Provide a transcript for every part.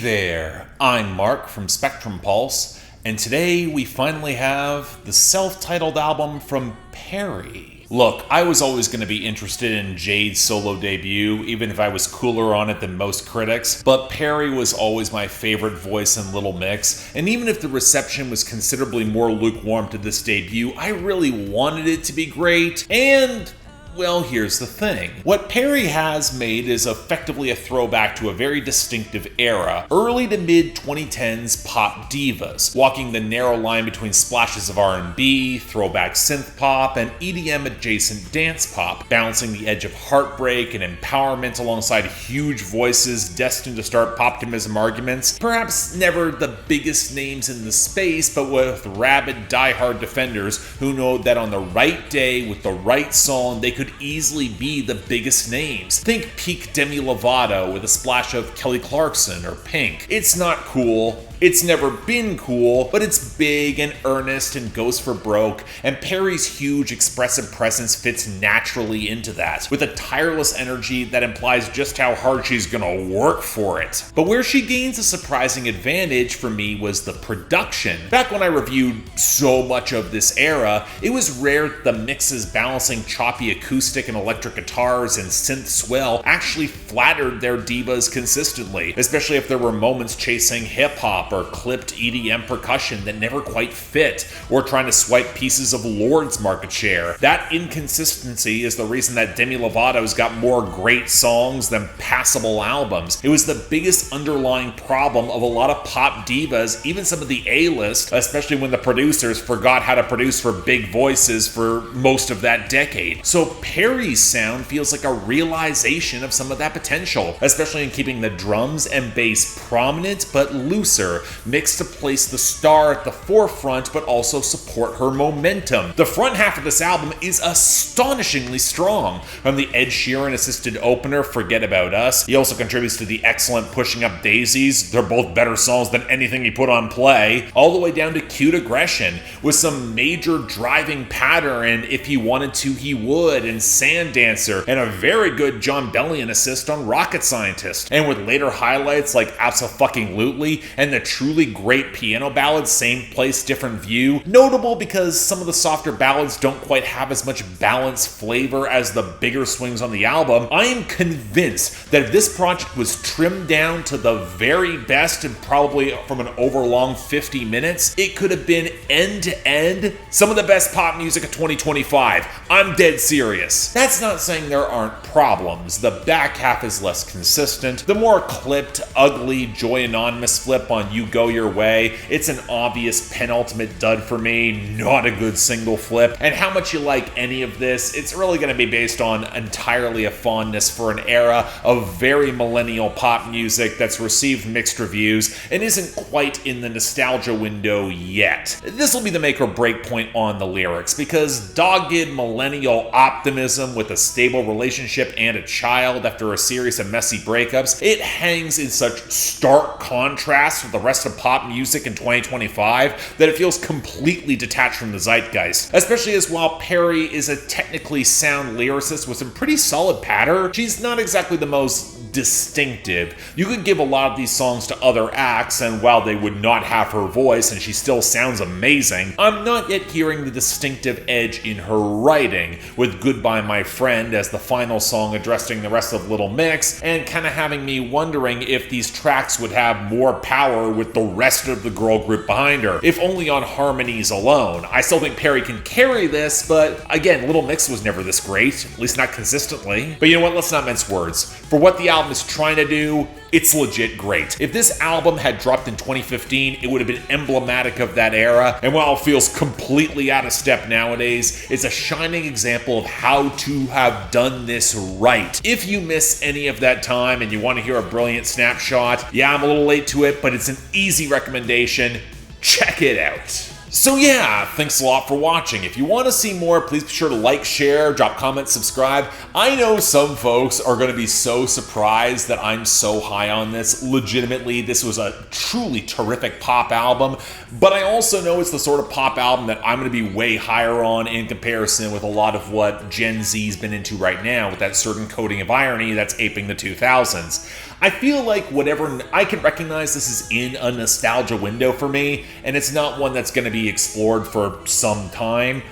there, I'm Mark from Spectrum Pulse, and today we finally have the self-titled album from Perrie. Look, I was always going to be interested in Jade's solo debut, even if I was cooler on it than most critics, but Perrie was always my favorite voice in Little Mix, and even if the reception was considerably more lukewarm to this debut, I really wanted it to be great, and well, here's the thing. What Perrie has made is effectively a throwback to a very distinctive era, early to mid-2010s pop divas, walking the narrow line between splashes of R&B, throwback synth pop, and EDM-adjacent dance pop, balancing the edge of heartbreak and empowerment alongside huge voices destined to start poptimism arguments. Perhaps never the biggest names in the space, but with rabid, die-hard defenders who know that on the right day, with the right song, they could easily be the biggest names. Think peak Demi Lovato with a splash of Kelly Clarkson or Pink. It's not cool. It's never been cool, but it's big and earnest and goes for broke, and Perrie's huge expressive presence fits naturally into that, with a tireless energy that implies just how hard she's gonna work for it. But where she gains a surprising advantage for me was the production. Back when I reviewed so much of this era, it was rare that the mixes balancing choppy acoustic and electric guitars and synth swell actually flattered their divas consistently, especially if there were moments chasing hip-hop or clipped EDM percussion that never quite fit, or trying to swipe pieces of Lord's market share. That inconsistency is the reason that Demi Lovato's got more great songs than passable albums. It was the biggest underlying problem of a lot of pop divas, even some of the A-list, especially when the producers forgot how to produce for big voices for most of that decade. So Perrie's sound feels like a realization of some of that potential, especially in keeping the drums and bass prominent but looser, mixed to place the star at the forefront but also support her momentum. The front half of this album is astonishingly strong. From the Ed Sheeran assisted opener, Forget About Us, he also contributes to the excellent Pushing Up Daisies, they're both better songs than anything he put on Play, all the way down to Cute Aggression, with some major driving pattern and If He Wanted To He Would and Sand Dancer, and a very good John Bellion assist on Rocket Scientist, and with later highlights like Absofuckinglutely and the truly great piano ballad Same Place, Different View, notable because some of the softer ballads don't quite have as much balanced flavor as the bigger swings on the album. I am convinced that if this project was trimmed down to the very best and probably from an overlong 50 minutes, it could have been end to end some of the best pop music of 2025. I'm dead serious. That's not saying there aren't problems. The back half is less consistent. The more clipped, ugly Joy Anonymous flip on You Go Your Way, it's an obvious penultimate dud for me, not a good single flip. And how much you like any of this, it's really going to be based on entirely a fondness for an era of very millennial pop music that's received mixed reviews and isn't quite in the nostalgia window yet. This will be the make or break point on the lyrics, because dogged millennial optimism with a stable relationship and a child after a series of messy breakups, it hangs in such stark contrast with the rest of pop music in 2025 that it feels completely detached from the zeitgeist, especially as while Perrie is a technically sound lyricist with some pretty solid patter, she's not exactly the most distinctive. You could give a lot of these songs to other acts, and while they would not have her voice and she still sounds amazing, I'm not yet hearing the distinctive edge in her writing, with Goodbye My Friend as the final song addressing the rest of Little Mix, and kind of having me wondering if these tracks would have more power with the rest of the girl group behind her, if only on harmonies alone. I still think Perrie can carry this, but again, Little Mix was never this great, at least not consistently. But you know what, let's not mince words. For what the album is trying to do, it's legit great. If this album had dropped in 2015, it would have been emblematic of that era, and while it feels completely out of step nowadays, it's a shining example of how to have done this right. If you miss any of that time and you want to hear a brilliant snapshot, yeah, I'm a little late to it, but it's an easy recommendation. Check it out. So yeah, thanks a lot for watching. If you want to see more, please be sure to like, share, drop comments, subscribe. I know some folks are going to be so surprised that I'm so high on this. Legitimately, this was a truly terrific pop album, but I also know it's the sort of pop album that I'm going to be way higher on in comparison with a lot of what Gen Z's been into right now, with that certain coating of irony that's aping the 2000s. I feel like whatever, I can recognize this is in a nostalgia window for me, and it's not one that's going to be explored for some time.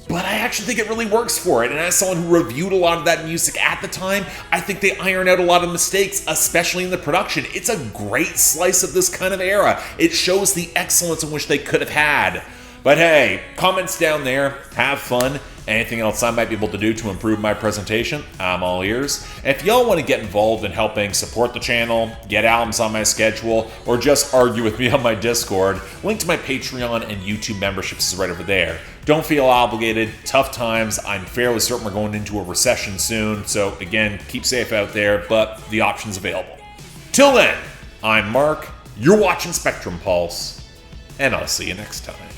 But I actually think it really works for it, and as someone who reviewed a lot of that music at the time, I think they iron out a lot of mistakes, especially in the production. It's a great slice of this kind of era. It shows the excellence in which they could have had. But hey, comments down there, have fun. Anything else I might be able to do to improve my presentation, I'm all ears. And if y'all want to get involved in helping support the channel, get albums on my schedule, or just argue with me on my Discord, link to my Patreon and YouTube memberships is right over there. Don't feel obligated, tough times, I'm fairly certain we're going into a recession soon, so again, keep safe out there, but the option's available. Till then, I'm Mark, you're watching Spectrum Pulse, and I'll see you next time.